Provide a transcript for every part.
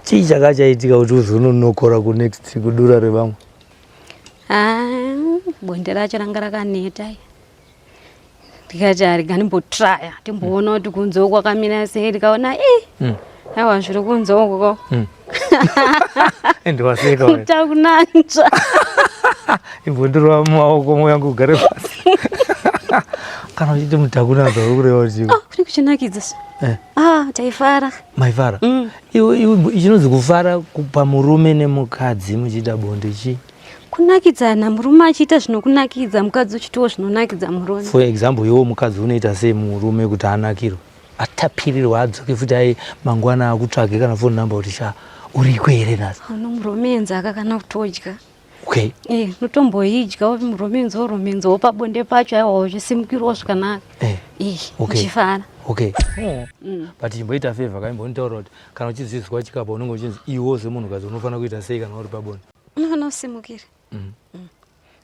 chii chakachaitika kuti uzononokora ku next kudura revamwe? Bonde racho ranga rakaneta. Ndikati ariganimbotraya timboona kuti kunze uko kwakamira sei, ndikaona aiwa zviri kunze uko ndiwaseka takunantsva imbondirova mumaoko moyangu ugare pasi kana uchiti mutakunanza uri kureva kuti kuri kuchinakidza taifara. Maifara? Chinonzi kufara pamurume nemukadzi muchiita bonde chii? Kunakidzana, murume achiita zvinokunakidza, mukadzi uchitiwo zvinonakidza murume. For example, iwo mukadzi unoita sei murume kuti anakirwe, atapirirwa, adzoke futi ai mangwana akutsvage kana phone number kuti uriko here nhasi? Murume enzi akakana kutodya. Okay. Notomboidya romenzowo pabonde pacho, aiwa uchisimukirawo zvakanaka. Uchifara. Okay. But chimboita favor kaimbonitaura kuti kana uchizvizwa chikapa unenge uchinzi iwo semunhukadzi unofanira kuita sei kana uri pabonde? Unofanira kusimukira.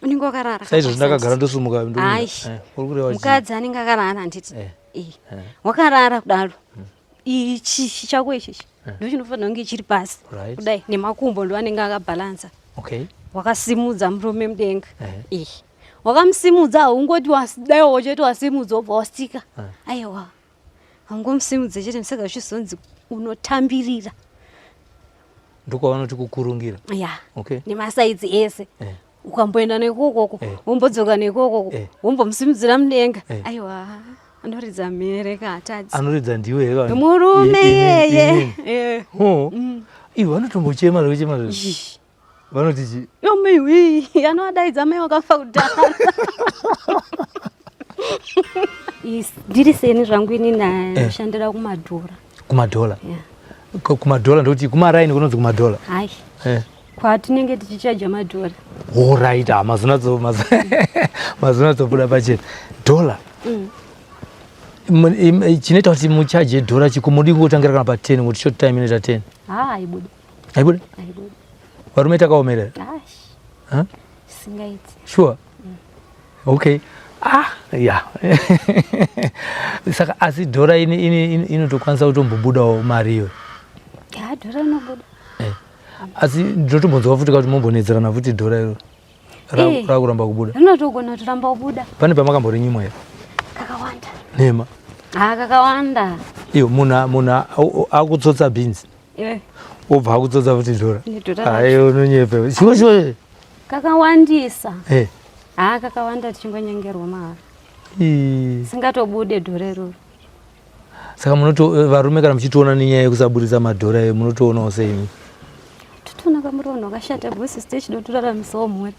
Unenge wakarara. Saizvo ndakagara ndosumuka. Mukadzi anenge akarara handiti. Wakarara kudaro. Ichi chako ichi ndo chinofanira kunge chiri pasi. Kudai nemakumbo ndo anenge akabhalansa. Okay. Wakasimudza murume mudenga. Wakamusimudza haungoti dai wochoti wasimudza wobva wastika. Aiwa. Haungomusimudze chete saka uchizonzi unotambirira. Ndokwaona kuti kukurungira. Okay. Nemasaidzi ese. Ukamboenda nekokoko, wombodzoka nekokoko, wombomusimudzira mudenga. Aiwa. Anoridza mere katadzi. Anoridza ndiwe here? Murume yeye. Iwo anotombochema zvekuchema. Vanoti chi? Yomiwi, anoadaidza mai wakafa kudhara. Ndiri seni zvangu ini ndashandira kumadhora. Kumadhora? Kumadhora ndokuti kumaraini kunonzi kumadhora? Hai. Kwatinenge tichichaja madhora. Alright, mazuna tobuda pachena. Dhola. Chinoita kuti muchaje dhora chikumudi kutangira kana pa 10 kuti short time inoita 10. Aibuda. Aibuda? Aibuda. Varume takaomerera? Singaite. Sure. Okay. Yeah. Saka asi dhora inotokwanisa kutombobudawo mariyo. Dhora inobuda. Asi ndotombonzwa futi kuti mumbonedzerana futi dhora iro rakuramba kubuda. Rinotogona kuramba kubuda. Pane pamakambori nyimwa here? Kakawanda. Nema? Kakawanda. Iyo muna akutsotsa beans. Obva akutsotsa futi dhora. Ayo unonyepa. Chiwo. Kakawandisa. Kakawanda tichimbonyengerwa mahara. Singatobude dhora iroro. Saka varume kana muchitoona nenyaya yekusaburitsa madhora munotoonawo sei? Totoona kamurono wakashata bhosi stage dotoraramisawo mhuri.